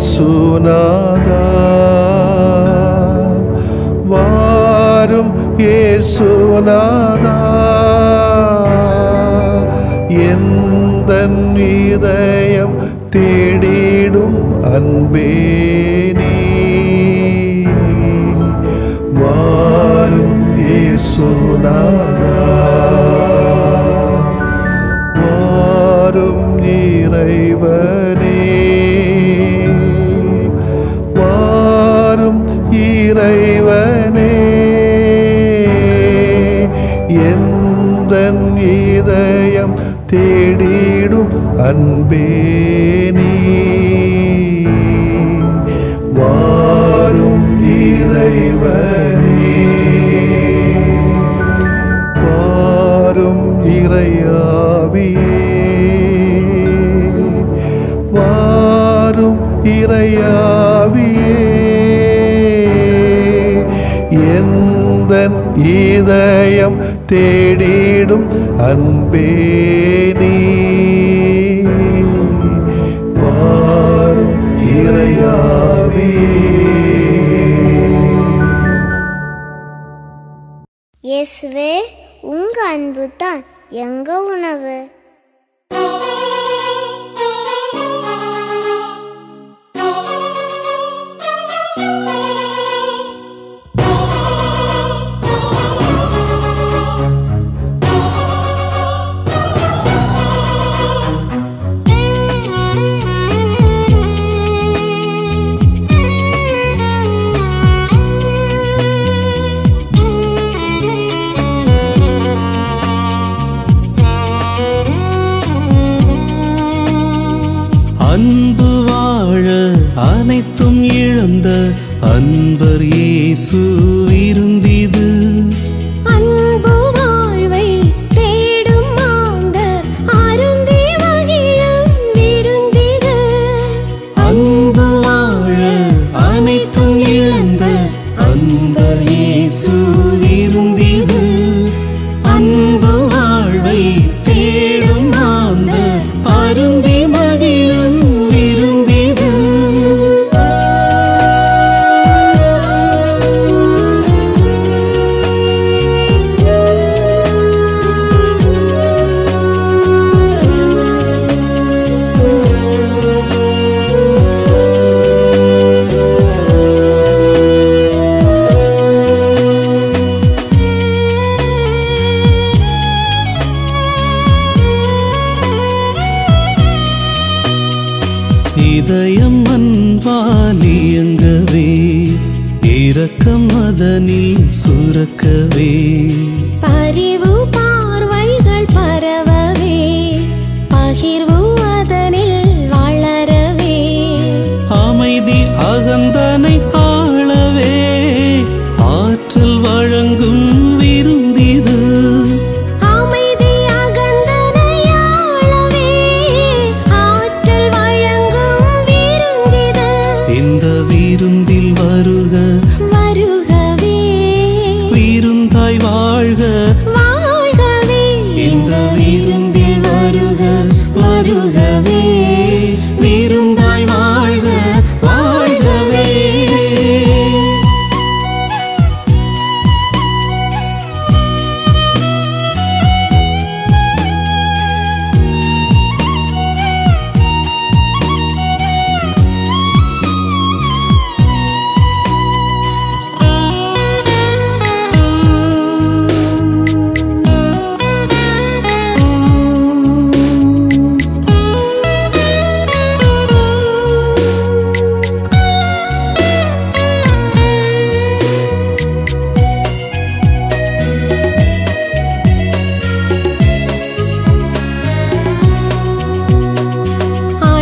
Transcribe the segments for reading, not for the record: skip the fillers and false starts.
இயேசுநாதா வாரும் இயேசுநாதா எந்தன் இதயம் தேடிடும் அன்பே நீ வாரும் இயேசுநாதா வாரும் இறைவனே வாரும் இறைவனே எந்தன் இதயம் தேடிடும் அன்பே நீ வாரும் இறைவனே வாரும் இறையாவியே வாரும் இறையாவியே எந்தன் இதயம் தேடிடும் அன்பே நீ வாரும் இறையாவியே. இயேசுவே, உங்க அன்பு தான் எங்க உணவு. அன்பு வாழ அனைத்தும் இழந்த அன்பர் இயேசு விருந்திது. அன்பு வாழ்வை தேடும் மாந்தர் அருந்தி மகிழும் விருந்திது. அன்பு வாழ அனைத்தும் இழந்த அன்பர் இயேசு விருந்திது. அன்பு வாழ்வை தேடும் மாந்தர் அருந்தி மகிழும் விருந்திது. இதயம் அன்பால் இயங்கவே இரக்கம் அதனில் சுரக்கவே பரிவு பார்வைகள் பரவவே பகிர்வு அதனில் வளரவே அமைதி அகந்தனை ஆளவே ஆற்றல் வழங்கும் விருந்திது. அமைதி அகந்தனை ஆளவே ஆற்றல் வழங்கும் விருந்திது. இந்த விருந்தில் வருக வருகவே விருந்தாய் வாழ்க வாழ்கவே. இந்த விருந்தில் வருக வருகவே விருந்தாய் வாழ்க வாழ்கவே.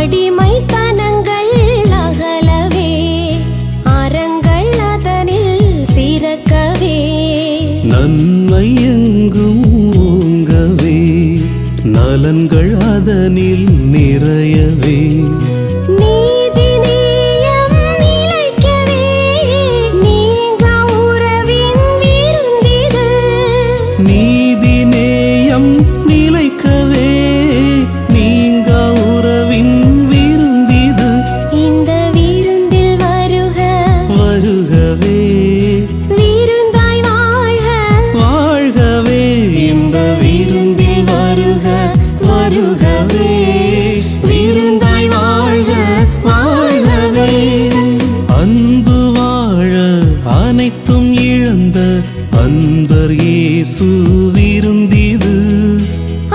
அடிமைத்தனங்கள் அகலவே அறங்கள் அதனில் சிறக்கவே நன்மை எங்கும் ஓங்கவே நலன்கள் அதனில் நிறையவே நீதி நேயம் நிலைக்கவே நீங்கா உறவின் விருந்திது. நீதி நேயம் நிலைக்கவே நீங்கா உறவின் விருந்திது. இந்த வாழுகவே, விருந்தாய் வாழ்க வாழ்கவே. அன்பு வாழ அனைத்தும் இழந்த அன்பர் இயேசு விருந்திது.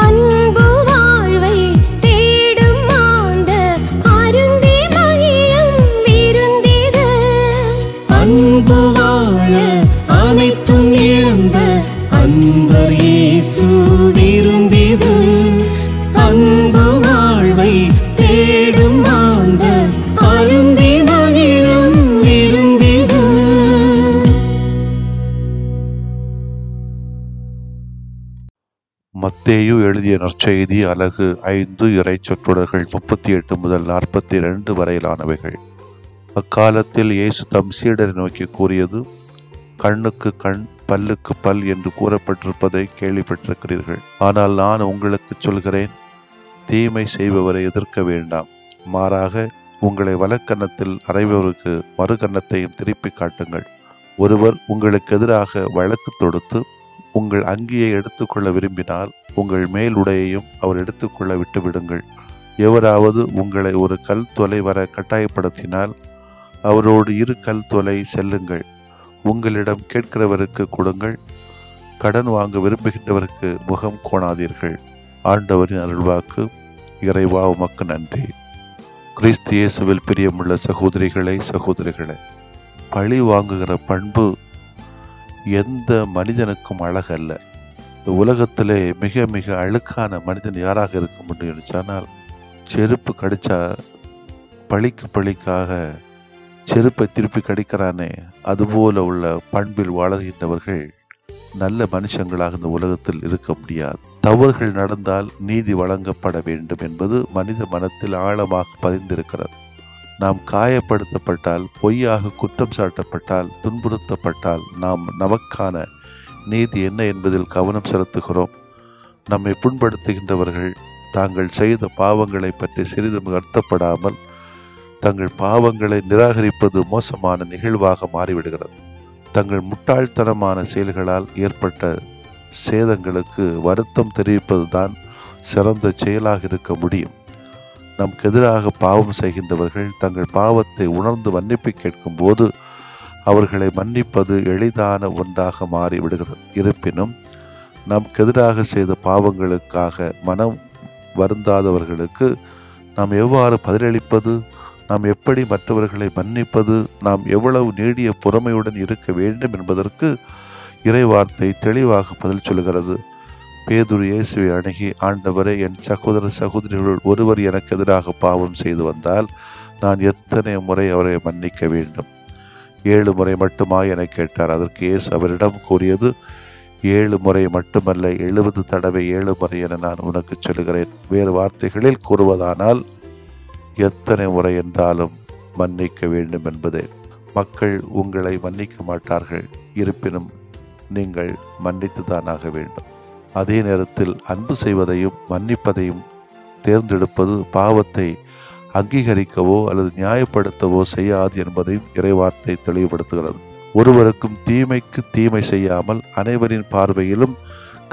அன்பு வாழ்வை தேடும் மாந்த அருந்தி மகிழும் விருந்திது. அன்பு வாழ அனைத்தும் இழந்த அன்பர் இயேசு விருந்திது. அன்பு வாழ்வை தேடும் மாந்த அருந்தி மகிழும் விருந்திது. மத்தேயு எழுதிய நற்செய்தி அலகு 5 இறை சொற்றொடர்கள் 38 முதல் 42 வரையிலானவைகள். அக்காலத்தில் இயேசு தம் சீடரை நோக்கி கூறியது, கண்ணுக்கு கண் பல்லுக்கு பல் என்று கூறப்பட்டிருப்பதை கேள்விப்பட்டிருக்கிறீர்கள். ஆனால் நான் உங்களுக்கு சொல்கிறேன், தீமை செய்பவரை எதிர்க்க வேண்டாம். மாறாக உங்களை வலக்கன்னத்தில் அறைபவருக்கு மறு கன்னத்தையும் திருப்பி காட்டுங்கள். ஒருவர் உங்களுக்கு எதிராக வழக்கு தொடுத்து உங்கள் அங்கியை எடுத்துக்கொள்ள விரும்பினால் உங்கள் மேல் உடையையும் அவர் எடுத்துக்கொள்ள விட்டு விடுங்கள். எவராவது உங்களை ஒரு கல் தொலை வர கட்டாயப்படுத்தினால் அவரோடு 2 கல் தொலை செல்லுங்கள். உங்களிடம் கேட்கிறவருக்கு கொடுங்கள். கடன் வாங்க விரும்புகின்றவருக்கு முகம் கோணாதீர்கள். ஆண்டவரின் அருள்வாக்கு. இறைவா உமக்கு நன்றி. கிறிஸ்து இயேசுவில் பிரியமுள்ள சகோதரிகளே சகோதரிகளே, பழி வாங்குகிற பண்பு எந்த மனிதனுக்கும் அழகல்ல. இந்த உலகத்திலே மிக மிக அழுக்கான மனிதன் யாராக இருக்க முடியும் சொன்னால், செருப்பு கடிச்சா பழிக்கு பழிக்காக செருப்பை திருப்பி கடிக்கிறானே, அதுபோல உள்ள பண்பில் வளர்கின்றவர்கள் நல்ல மனுஷங்களாக இந்த உலகத்தில் இருக்க முடியாது. தவறுகள் நடந்தால் நீதி வழங்கப்பட வேண்டும் என்பது மனித மனத்தில் ஆழமாக பதிந்திருக்கிறது. நாம் காயப்படுத்தப்பட்டால், பொய்யாக குற்றம் சாட்டப்பட்டால், துன்புறுத்தப்பட்டால் நாம் நமக்கான நீதி என்ன என்பதில் கவனம் செலுத்துகிறோம். நம்மை புண்படுத்துகின்றவர்கள் தாங்கள் செய்த பாவங்களை பற்றி சிறிதும் வருத்தப்படாமல் தங்கள் பாவங்களை நிராகரிப்பது மோசமான நிகழ்வாக மாறிவிடுகிறது. தங்கள் முட்டாள்தனமான செயல்களால் ஏற்பட்ட சேதங்களுக்கு வருத்தம் தெரிவிப்பதுதான் சிறந்த செயலாக இருக்க முடியும். நமக்கு எதிராக பாவம் செய்கின்றவர்கள் தங்கள் பாவத்தை உணர்ந்து மன்னிப்பு கேட்கும் போது அவர்களை மன்னிப்பது எளிதான ஒன்றாக மாறிவிடுகிறது. இருப்பினும் நமக்கு எதிராக செய்த பாவங்களுக்காக மனம் வருந்தாதவர்களுக்கு நாம் எவ்வாறு பதிலளிப்பது, நாம் எப்படி மற்றவர்களை மன்னிப்பது, நாம் எவ்வளவு நீடிய பொறுமையுடன் இருக்க வேண்டும் என்பதற்கு இறைவார்த்தை தெளிவாக பதில் சொல்கிறது. பேதுரு இயேசுவை அணுகி, ஆண்டவரே, என் சகோதர சகோதரிகளுள் ஒருவர் எனக்கு எதிராக பாவம் செய்து வந்தால் நான் எத்தனை முறை அவரை மன்னிக்க வேண்டும்? 7 முறை மட்டுமா என கேட்டார். அதற்கு இயேசு அவரிடம் கூறியது, 7 முறை மட்டுமல்ல, 70 தடவை 7 முறை என நான் உனக்கு சொல்கிறேன். வேறு வார்த்தைகளில் கூறுவதானால் எத்தனை முறை என்றாலும் மன்னிக்க வேண்டும் என்பதே. மக்கள் உங்களை மன்னிக்க மாட்டார்கள். இருப்பினும் நீங்கள் மன்னித்துதான் ஆக வேண்டும். அதே நேரத்தில் அன்பு செய்வதையும் மன்னிப்பதையும் தேர்ந்தெடுப்பது பாவத்தை அங்கீகரிக்கவோ அல்லது நியாயப்படுத்தவோ செய்யாது என்பதையும் இறைவார்த்தை தெளிவுபடுத்துகிறது. ஒருவருக்கும் தீமைக்கு தீமை செய்யாமல் அனைவரின் பார்வையிலும்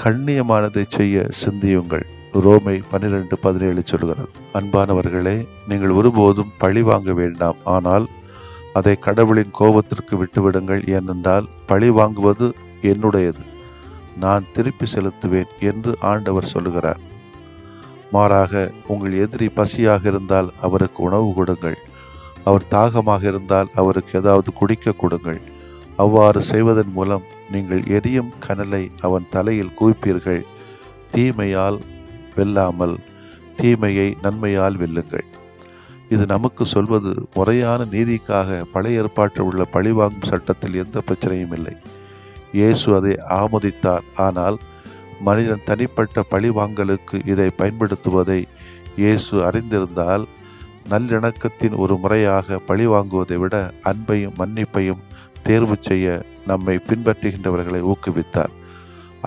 கண்ணியமானதை செய்ய சிந்தியுங்கள். ரோமை 12:17 சொல்கிறது. அன்பானவர்களே, நீங்கள் ஒருபோதும் பழி வாங்க வேண்டாம். ஆனால் அதை கடவுளின் கோபத்திற்கு விட்டுவிடுங்கள். ஏனென்றால் பழி வாங்குவது என்னுடையது, நான் திருப்பி செலுத்துவேன் என்று ஆண்டவர் சொல்லுகிறார். மாறாக உங்கள் எதிரி பசியாக இருந்தால் அவருக்கு உணவு கொடுங்கள். அவர் தாகமாக இருந்தால் அவருக்கு ஏதாவது குடிக்க கொடுங்கள். அவ்வாறு செய்வதன் மூலம் நீங்கள் எரியும் கனலை அவன் தலையில் குவிப்பீர்கள். தீமையால் வெல்லாமல் தீமையை நன்மையால் வெல்லுங்கள். இது நமக்கு சொல்வது முறையான நீதிக்காக பழைய ஏற்பாட்டில் உள்ள பழிவாங்கும் சட்டத்தில் எந்த பிரச்சனையும் இல்லை. இயேசு அதை ஆமோதித்தார். ஆனால் மனிதன் தனிப்பட்ட பழிவாங்கலுக்கு இதை பயன்படுத்துவதை இயேசு அறிந்திருந்தால் நல்லிணக்கத்தின் ஒரு முறையாக பழிவாங்குவதை விட அன்பையும் மன்னிப்பையும் தேர்வு செய்ய நம்மை பின்பற்றுகின்றவர்களை ஊக்குவித்தார்.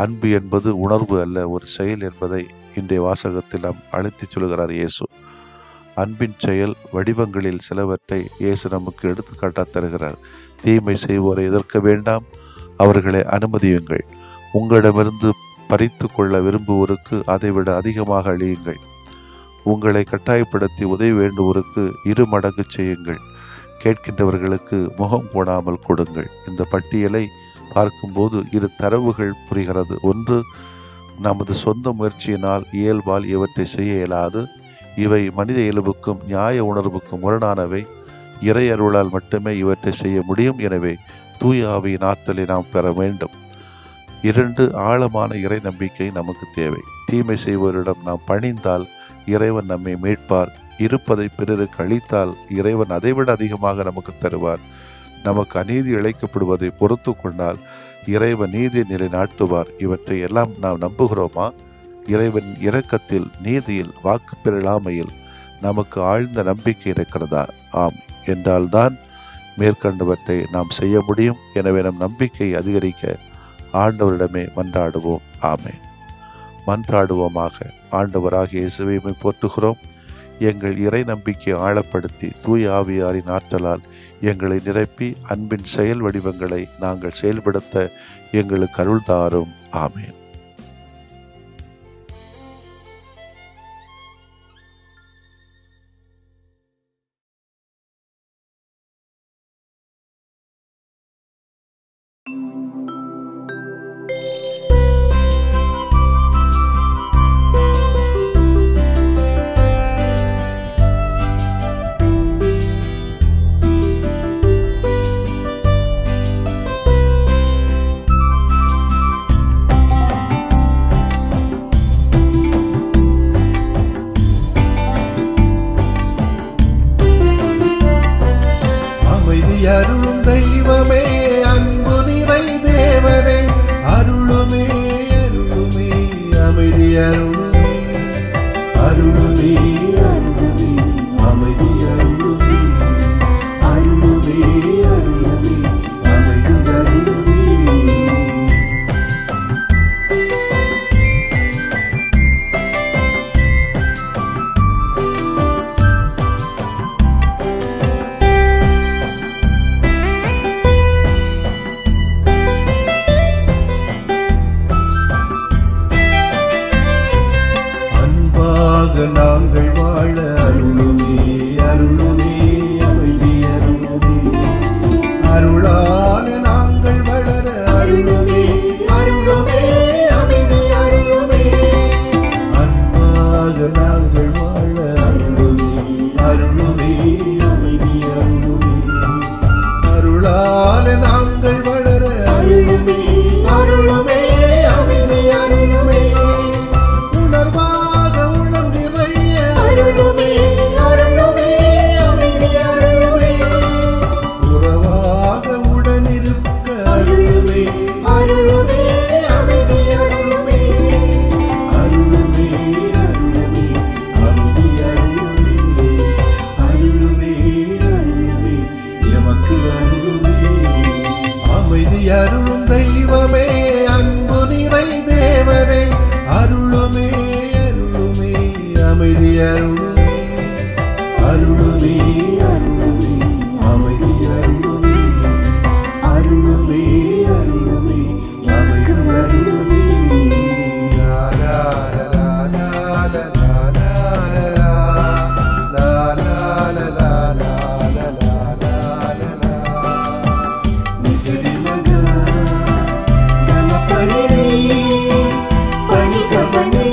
அன்பு என்பது உணர்வு அல்ல, ஒரு செயல் என்பதை இன்றைய வாசகத்தில் நாம் அழைத்துச் சொல்கிறார் இயேசு. அன்பின் செயல் வடிவங்களில் சிலவற்றை இயேசு நமக்கு எடுத்துக்காட்ட தருகிறார். தீமை செய்வோரை எதிர்க்க வேண்டாம், அவர்களை அனுமதியுங்கள். உங்களிடமிருந்து பறித்து கொள்ள விரும்புவோருக்கு அதைவிட அதிகமாக அழியுங்கள். உங்களை கட்டாயப்படுத்தி உதவி வேண்டுவோருக்கு 2 மடங்கு செய்யுங்கள். கேட்கின்றவர்களுக்கு முகம் போடாமல் கொடுங்கள். இந்த பட்டியலை பார்க்கும்போது 2 தரவுகள் புரிகிறது. ஒன்று, நமது சொந்த முயற்சியினால் இயல்பால் இவற்றை செய்ய இயலாது. இவை மனித இயல்புக்கும் நியாய உணர்வுக்கும் முரணானவை. இறை அருளால் மட்டுமே இவற்றை செய்ய முடியும். எனவே தூய ஆவியின் ஆற்றலை நாம் பெற வேண்டும். 2, ஆழமான இறை நம்பிக்கை நமக்கு தேவை. தீமை செய்வோரிடம் நாம் பணிந்தால் இறைவன் நம்மை மீட்பார். இருப்பதை பிறருக்கு அளித்தால் இறைவன் அதைவிட அதிகமாக நமக்கு தருவார். நமக்கு அநீதி இழைக்கப்படுவதை பொறுத்து கொண்டால் இறைவன் நீதியை நிலைநாட்டுவார். இவற்றை எல்லாம் நாம் நம்புகிறோமா? இறைவன் இரக்கத்தில், நீதியில், வாக்கு பெறலாமையில் நமக்கு ஆழ்ந்த நம்பிக்கை இருக்கிறதா? ஆம் என்றால்தான் மேற்கண்டவற்றை நாம் செய்ய முடியும். எனவே நம் நம்பிக்கை அதிகரிக்க ஆண்டவரிடமே மன்றாடுவோம். ஆமென். மன்றாடுவோமாக. ஆண்டவராகிய இயேசுவை போற்றுகிறோம். எங்கள் இறை நம்பிக்கையை ஆழப்படுத்தி தூய ஆவியாரின் ஆற்றலால் எங்களை நிரப்பி அன்பின் செயல் வடிவங்களை நாங்கள் செயல்படுத்த எங்களுக்கு அருள் தாரும். ஆமென். அருளும் தெய்வமே, அன்பு நிறை தேவனே, அருளுமே அருளுமே அமைதி அருளுமே, அருளுமே அருளுமே அமைதி அருளுமே, அருளுமே அருளுமே அமைதி அருளுமே. நாங்கள் வாழ அருளுமே அருளுமே அமைதி அருளுமே, அருளால நாங்கள் வளர அருளுமே அருளுமே அமைதி அருளுமே, அன்பாக நாங்கள் வாழ அருளுமே அருளுமே அமைதி அருளுமே, அருளால நாங்கள் வளர அருளுமே அருளுமே அமைதி அருளுமே, உணர்வாக அருளுமே அருளுமே அமைதி அருளுமே, உறவாக உடனிருக்க அருளுமே அருளுமே அமைதி அருளுமே, அருளுமே அருளுமே அமைதி அருளுமே, அருளுமே அருளுமே எமக்கு அருளுமே. அமைதி அருளும் தெய்வமே, அன்பு நிறை தேவனே, அருளுமே அருளுமே அமைதி அருளுமே, அருளுமே அருளுமே அமைதி அருளுமே, அருளுமே அருளுமே அமைதி அருளுமே. லா லா லா லா லா லா லா லா லா லா நிசரி மகா நமப்பனே பணிகபனே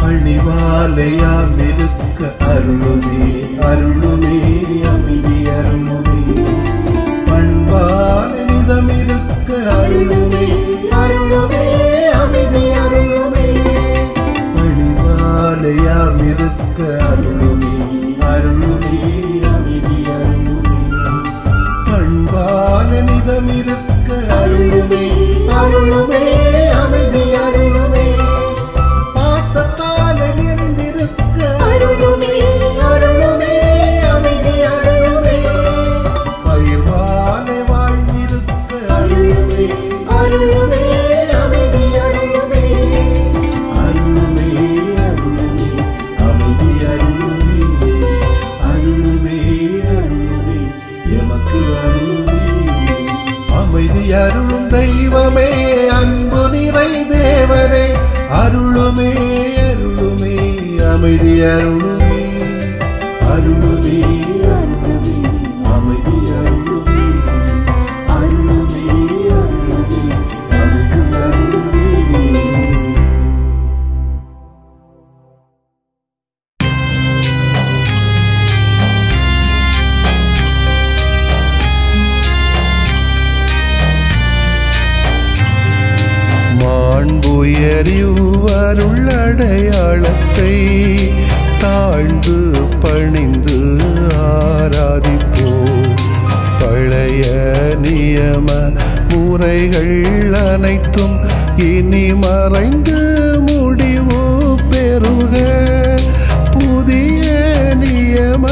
பணிவாலையாம் இருக்க அருளுமே அருளுமே அமைதி அருளுமே, பண்பால நிதம் இருக்க அருளுமே அருளுமே அமைதி அருளுமே, பணிவாலையாம் இருக்க அருளுமே அருளுமே அமைதி அருளுமே, பண்பால நிதம் இருக்க அருளுமே அருளுமே அமைதி அருளுமே, பாசத்தால நிறைந்திருக்க அருளுமே அருளுமே அமைதி அருளுமே, பயிர்வாலை வாழ்ந்திருக்க அருளுமே அருளுமே அமைதி அருளுமே, அருளுமே அருளுமே அமைதி அருளுமே, அருளுமே அமைதி அருளுமே அருளுமே அருளுமே அமைதி அருளுமே அருளுமே அருளுமே அமைதி அருளுமே. மாண்புயரிவருள்ளடையாளத்தை தாழ்ந்து பணிந்து ஆராதிப்போ. பழைய நியம முறைகள் அனைத்தும் இனி மறைந்து முடிவு பெறுக. புதிய நியம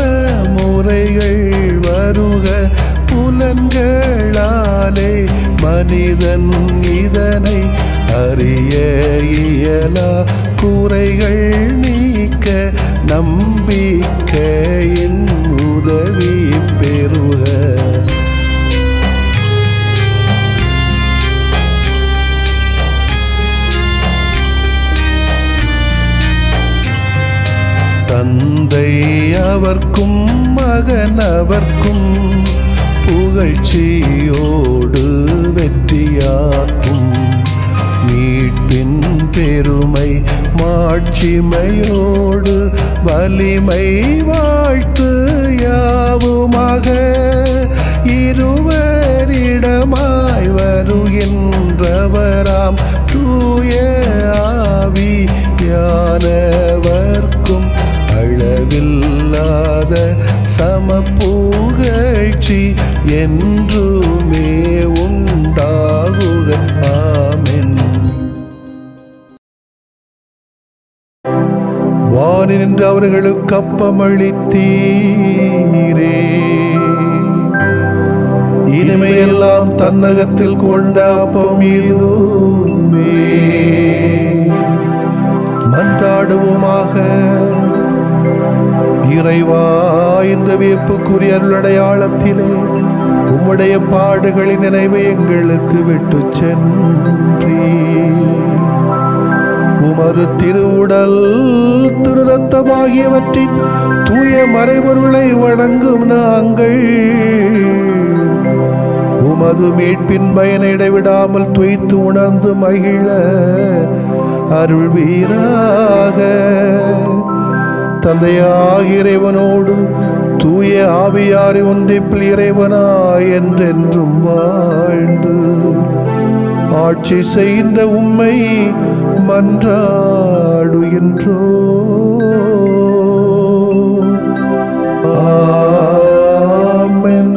முறைகள் வருக. புலன்களாலே மனிதன் இதனை அறிய இயலா. குறைகள் நீக்க நம்பிக்கையின் உதவி பெறுக. தந்தை அவர்க்கும் மகன் அவர்க்கும் புகழ்ச்சியோடு வெற்றியாக்கும். மீட்பின் பெருமை மாட்சிமையோடு வலிமை வாழ்த்து யாவுமாக. இருவரிடமாய் வருகின்றவராம் தூய ஆவியானவர்க்கும் அளவில்லாத சமப்புகழ்ச்சி என்றுமே உண்டாகுக. ஆமென். வானின்று அவர்களுக்கு அப்பமளித்தீரே. இனிமையெல்லாம் தன்னகத்தில் கொண்ட அப்பம் இதுவே. மன்றாடுவோமாக. இறைவா, இந்த வியப்புக்குரிய அருளடையாளத்திலே உம்முடைய பாடுகளின் நினைவை எங்களுக்கு விட்டு சென்றீ. உமது திருவுடல் திரு ரத்தமாகியவற்றின் தூய மறைபொருளை வணங்கும் நாங்கள் உமது மீட்பின் பயனை இடைவிடாமல் துய்த்து உணர்ந்து மகிழ அருள்வீராக. தந்தையாகிய இறைவனோடு தூய ஆவியாரை ஒன்றிப்பில் இறைவனாய் என்றென்றும் வாழ்ந்து ஆட்சி செய்கின்ற உம்மை மன்றாடுகின்றோ. ஆமென்.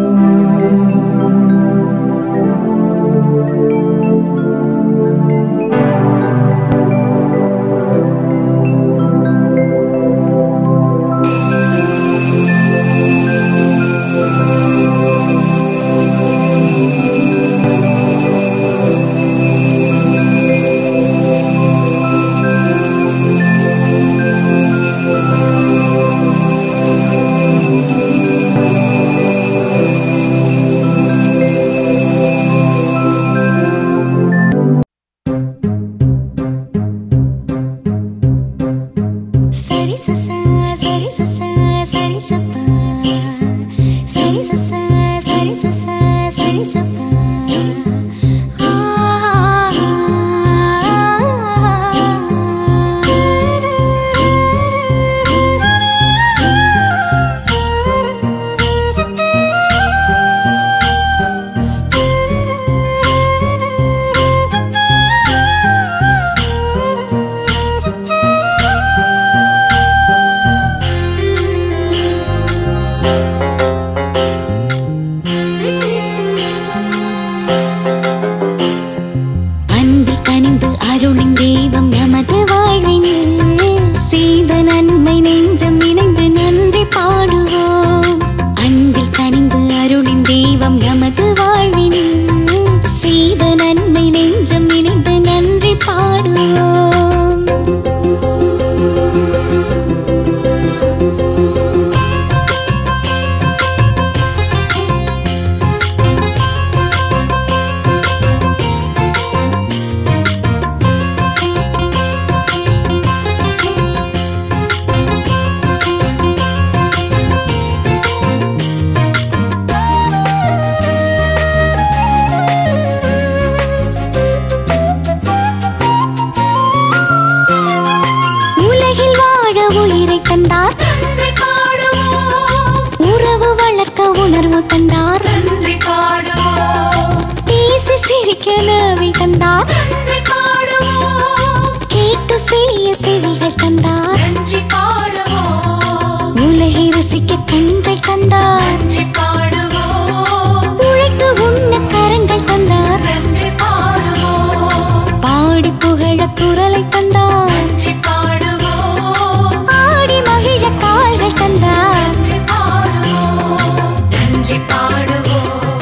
தந்தார், நன்றி பாடுவோம். பேசி சிரிக்க நாவை தந்தார், நன்றி பாடுவோம். கேட்டு செய்ய செவிகள் தந்தார், நன்றி பாடுவோம். உலகை ரசிக்க கண்கள் தந்தார், நன்றி பாடுவோம். உழைத்து உண்ண கரங்கள் தந்தார், நன்றி பாடுவோம். பாடி புகழ குரலை தந்தார், நன்றி பாடுவோம். ஆடி மகிழ கால்கள் தந்தார், நன்றி பாடுவோம். நன்றி பாடுவோம்,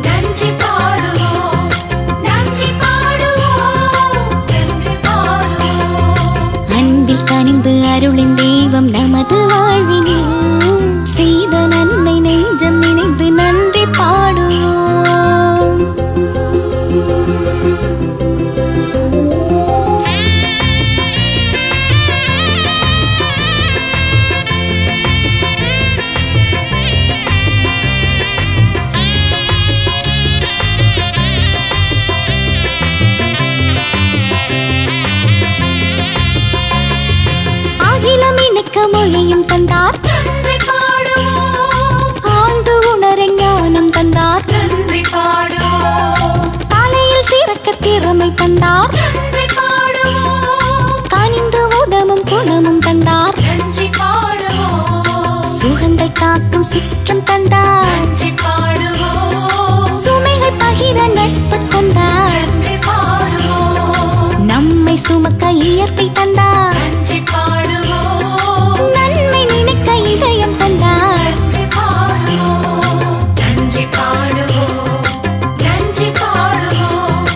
நன்றி பாடுவோம், நன்றி பாடுவோம், நன்றி பாடுவோம். அன்பில் கனிந்து அருளின் தெய்வம் நமது வாழ்வினில் செய்த நன்மை நெஞ்சம் நினைந்து நன்றி பாடுவோம். அகிலம் இணைக்க மொழியும் தந்தார், நன்றி பாடுவோம். ஆழ்ந்து உணர ஞானம் தந்தார், நன்றி பாடுவோம். தலையில் சிறக்க திறமை தந்தார், நன்றி பாடுவோம். கனிந்து உதவும் குணமும் தந்தார், நன்றி பாடுவோம். சுகங்கள் காக்கும் சுற்றம் தந்தார், நன்றி பாடுவோம். சுமைகள் பகிர நட்பு தந்தார், நன்றி பாடுவோம். நம்மை சுமக்க இயற்கை தந்தார், நன்றி பாடுவோம். நன்மை நினைக்க இதயம் தந்தார், நன்றி பாடுவோம். நன்றி பாடுவோம், நன்றி பாடுவோம்,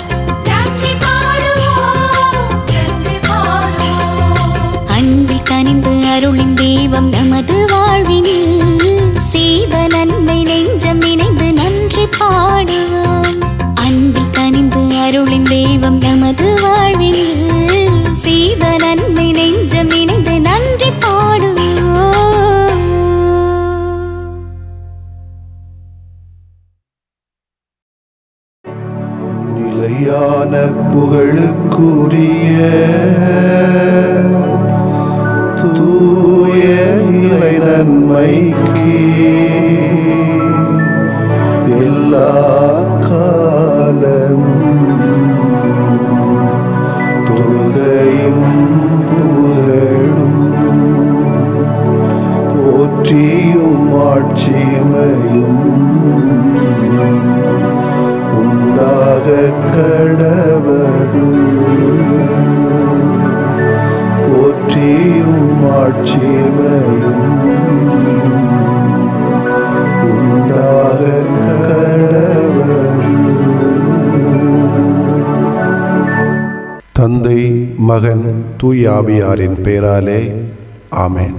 நன்றி பாடுவோம், நன்றி பாடுவோம். அன்பில் கனிந்து அருளின் தெய்வம் நமது வாழ்வினில் செய்த நன்மை நெஞ்சம் நினைந்து நன்றி பாடுவோம். அன்பில் கனிந்து அருளின் தெய்வம் நமது வாழ்வினில் செய்த நன்மை நெஞ்சம் நினைந்து நன்றி பாடுவோம். நிலையான புகழுக்குரிய தூய இறை நன்மைக்கு எல்லா காலமும் தொழுகையும் புகழும் போற்றியும் ஆட்சிமையும் உண்டாக கடவது. போற்றியும் ஆட்சிமையும் உண்டாக கடவது. தந்தை, மகன், தூய ஆவியாரின் பெயராலே ஆமென்.